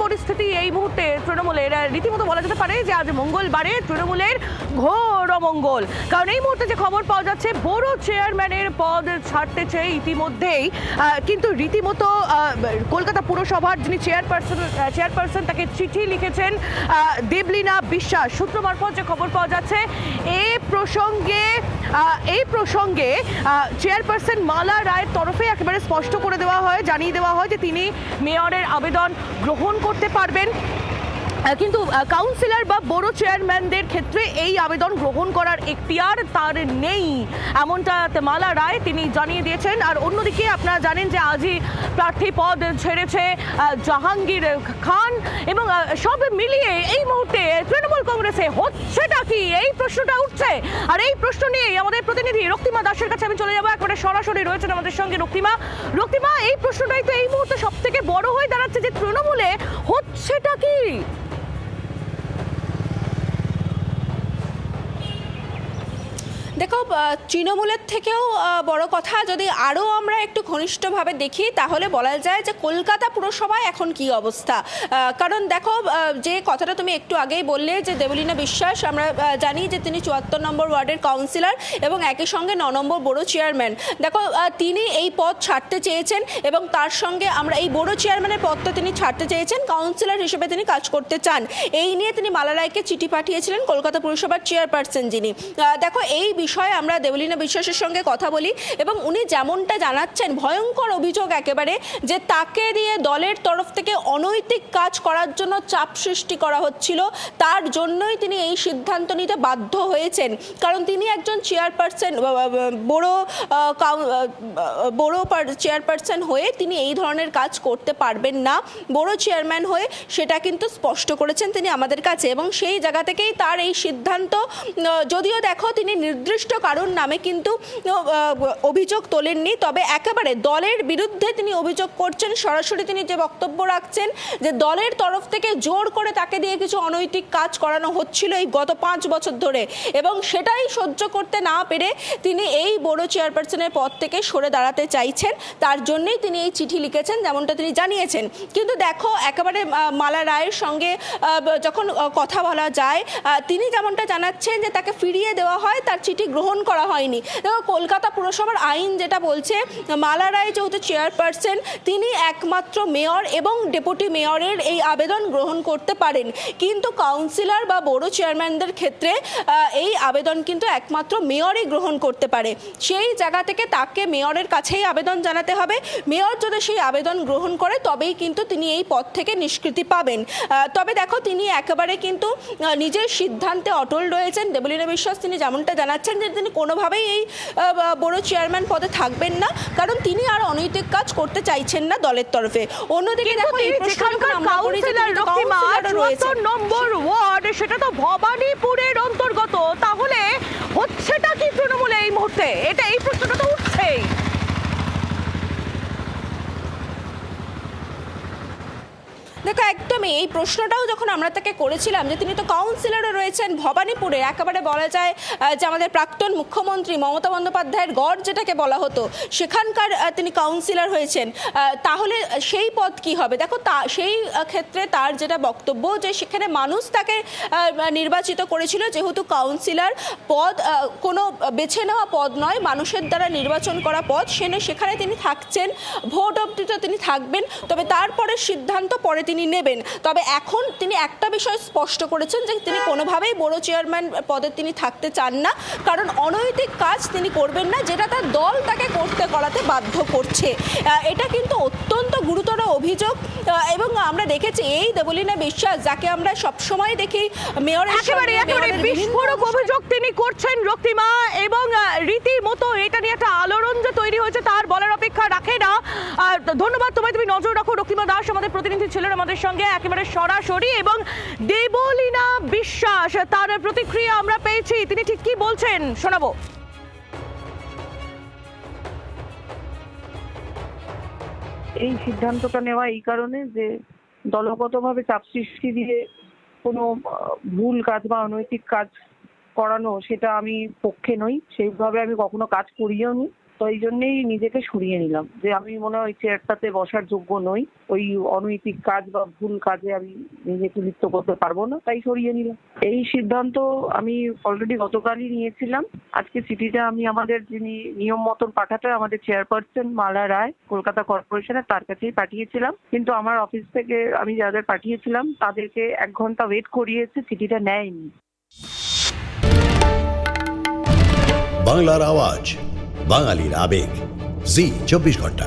পরিস্থিতি এই মুহূর্তে তৃণমূলের, রীতিমতো বলা যেতে পারে যে আজ মঙ্গলবারে তৃণমূলের ঘোর অমঙ্গল। কারণ এই মুহূর্তে যে খবর পাওয়া যাচ্ছে, বড় চেয়ারম্যানের পদ ছাড়তে চেয়ে ইতিমধ্যেই কিন্তু রীতিমতো কলকাতা পুরসভার যিনি চেয়ারপারসন তাকে চিঠি লিখেছেন দেবলীনা বিশ্বাস। সূত্র মারফত যে খবর পাওয়া যাচ্ছে, এই প্রসঙ্গে চেয়ারপারসন মালা রায়ের তরফে একেবারে স্পষ্ট করে জানিয়ে দেওয়া হয় যে তিনি মেয়রের আবেদন গ্রহণ করতে পারবেন, কিন্তু কাউন্সিলর বা বড় চেয়ারম্যানদের ক্ষেত্রে এই আবেদন গ্রহণ করার এখতিয়ার তার নেই, এমনটা মালা রায় তিনি জানিয়ে দিয়েছেন। আর অন্যদিকে আপনারা জানেন যে আজই প্রার্থী পদ ছেড়েছে জাহাঙ্গীর খান, এবং সব মিলিয়ে এই মুহূর্তে তৃণমূল কংগ্রেসে হচ্ছেটা কি, এই প্রশ্নটা উঠছে। আর এই প্রশ্ন নিয়েই আমাদের প্রতিনিধি রক্তিমা দাসের কাছে আমি চলে যাবো। একবারে সরাসরি রয়েছেন আমাদের সঙ্গে রক্তিমা, এই প্রশ্নটাই তো এই মুহূর্তে সব থেকে বড় হয়ে দাঁড়াচ্ছে যে তৃণমূলে হচ্ছেটা কি? দেখো, তৃণমূলের থেকেও বড় কথা যদি আরও আমরা একটু ঘনিষ্ঠভাবে দেখি, তাহলে বলা যায় যে কলকাতা পুরসভায় এখন কি অবস্থা। কারণ দেখো, যে কথাটা তুমি একটু আগেই বললে যে দেবলীনা বিশ্বাস, আমরা জানি যে তিনি 74 নম্বর ওয়ার্ডের কাউন্সিলর এবং একই সঙ্গে 9 নম্বর বড় চেয়ারম্যান। দেখো, তিনি এই পদ ছাড়তে চেয়েছেন এবং তার সঙ্গে আমরা এই বড় চেয়ারম্যানের পদটা তিনি ছাড়তে চেয়েছেন, কাউন্সিলর হিসেবে তিনি কাজ করতে চান। এই নিয়ে তিনি মালা রায়কে চিঠি পাঠিয়েছিলেন, কলকাতা পুরসভার চেয়ারপারসন যিনি। দেখো, এই বিষয়ে আমরা দেবলীনা বিশ্বাসের সঙ্গে কথা বলি এবং উনি যেমনটা জানাচ্ছেন, ভয়ঙ্কর অভিযোগ একেবারে, যে তাকে দিয়ে দলের তরফ থেকে অনৈতিক কাজ করার জন্য চাপ সৃষ্টি করা হচ্ছিল, তার জন্যই তিনি এই সিদ্ধান্ত নিতে বাধ্য হয়েছেন। কারণ তিনি একজন চেয়ারপারসন, বড় চেয়ারপারসন হয়ে তিনি এই ধরনের কাজ করতে পারবেন না, বড় চেয়ারম্যান হয়ে সেটা কিন্তু স্পষ্ট করেছেন তিনি আমাদের কাছে। এবং সেই জায়গা থেকেই তার এই সিদ্ধান্ত, যদিও দেখো তিনি নির্দিষ্ট কারণ নামে কিন্তু অভিযোগ তোলেননি, তবে একেবারে দলের বিরুদ্ধে তিনি অভিযোগ করছেন। সরাসরি তিনি যে বক্তব্য রাখছেন যে দলের তরফ থেকে জোর করে তাকে দিয়ে কিছু অনৈতিক কাজ করানো হচ্ছিল এই গত 5 বছর ধরে, এবং সেটাই সহ্য করতে না পেরে তিনি এই বড় চেয়ারপারসনের পদ থেকে সরে দাঁড়াতে চাইছেন। তার জন্যই তিনি এই চিঠি লিখেছেন, যেমনটা তিনি জানিয়েছেন। কিন্তু দেখো, একেবারে মালা রায়ের সঙ্গে যখন কথা বলা যায়, তিনি যেমনটা জানাচ্ছেন যে তাকে ফিরিয়ে দেওয়া হয়, তার চিঠি গ্রহণ করা হয়নি। দেখো, কলকাতা পুরসভার আইন যেটা বলছে, মালা রায় যেহেতু চেয়ারপারসন, তিনি একমাত্র মেয়র এবং ডেপুটি মেয়রের এই আবেদন গ্রহণ করতে পারেন, কিন্তু কাউন্সিলর বা বড় চেয়ারম্যানদের ক্ষেত্রে এই আবেদন কিন্তু একমাত্র মেয়রই গ্রহণ করতে পারে। সেই জায়গা থেকে তাকে মেয়রের কাছেই আবেদন জানাতে হবে। মেয়র যদি সেই আবেদন গ্রহণ করে তবেই কিন্তু তিনি এই পদ থেকে নিষ্কৃতি পাবেন। তবে দেখো, তিনি একেবারে কিন্তু নিজের সিদ্ধান্তে অটল রয়েছেন। দেবলীনা বিশ্বাস তিনি যেমনটা জানাচ্ছেন যে তিনি কোনোভাবেই এই বড় চেয়ারম্যান পদে থাকবেন না, কারণ তিনি আর অনৈতিক কাজ করতে চাইছেন না দলের তরফে। অন্যদিকে দেখো, এই নম্বর ওয়ার্ড সেটা তো ভবানীপুরের অন্তর্গত, তাহলে হচ্ছেটা কি তৃণমূলে এই মুহূর্তে? এই প্রশ্নটা তো উঠছেই। দেখো, একদমই এই প্রশ্নটাও যখন আমরা তাকে করেছিলাম যে তিনি তো কাউন্সিলরও রয়েছেন ভবানীপুরে, একেবারে বলা যায় যে আমাদের প্রাক্তন মুখ্যমন্ত্রী মমতা বন্দ্যোপাধ্যায়ের গড় যেটাকে বলা হতো, সেখানকার তিনি কাউন্সিলর হয়েছেন, তাহলে সেই পদ কি হবে? দেখো, সেই ক্ষেত্রে তার যেটা বক্তব্য, যে সেখানে মানুষ তাকে নির্বাচিত করেছিল, যেহেতু কাউন্সিলর পদ কোনো বেছে নেওয়া পদ নয়, মানুষের দ্বারা নির্বাচন করা পদ, সেখানে তিনি থাকছেন, ভোট অবধিতে তিনি থাকবেন, তবে তারপরে সিদ্ধান্ত পরে তিনি নেবেন। তবে এখন তিনি একটা বিষয় স্পষ্ট করেছেন যে তিনি কোনোভাবেই বড় চেয়ারম্যান পদে তিনি থাকতে চান না, কারণ অনৈতিক কাজ তিনি করবেন না, যেটা তার দল তাকে করাতে বাধ্য করছে। এটা কিন্তু অত্যন্ত গুরুতর অভিযোগ। এবং আমরা দেখেছি এই দেবলীনা বিশ্বাস, যাকে আমরা সবসময় দেখি মেয়রের বিস্ফোরক অভিযোগ তিনি করছেন রক্তিমা, এবং রীতিমতো এটা নিয়ে একটা আলোড়ন যে তৈরি হয়েছে তার বলার অপেক্ষা রাখে না। ধন্যবাদ তোমায়, তুমি নজর রাখো। রক্তিমা দাস আমাদের প্রতিনিধি ছিলেন আমাদের সঙ্গে একেবারে সরাসরি, এবং দেবলীনা বিশ্বাস তার প্রতিক্রিয়া আমরা পেয়েছি, তিনি ঠিক কি বলছেন শোনাবো। এই সিদ্ধান্তটা নেওয়া এই কারণে যে দলগতভাবে চাপ সৃষ্টি দিয়ে কোনো ভুল কাজ বা অনৈতিক কাজ করানো, সেটা আমি পক্ষে নই, সেইভাবে আমি কখনো কাজ করিও নি। তো এই জন্যই নিজেকে সরিয়ে নিলাম যে আমি মনে হয় চেয়ারটাতে বসার যোগ্য নই, ওই অনৈতিক কাজ বা ভুল কাজে আমি নিজেকে লিপ্ত করতে পারবো না, তাই সরিয়ে নিলাম। এই সিদ্ধান্ত আমি অলরেডি গতকালই নিয়েছিলাম। আজকে চিঠিটা আমি আমাদের যিনি নিয়ম মতন পাঠাতে হয়, আমাদের চেয়ারপারসন মালা রায় কলকাতা কর্পোরেশনের, তার কাছেই পাঠিয়েছিলাম। কিন্তু আমার অফিস থেকে আমি যাদের পাঠিয়েছিলাম তাদেরকে 1 ঘন্টা ওয়েট করিয়েছে, চিঠিটা নেয়নি। বাংলার আওয়াজ, বাঙালির আবেগ, জি 24 ঘন্টা।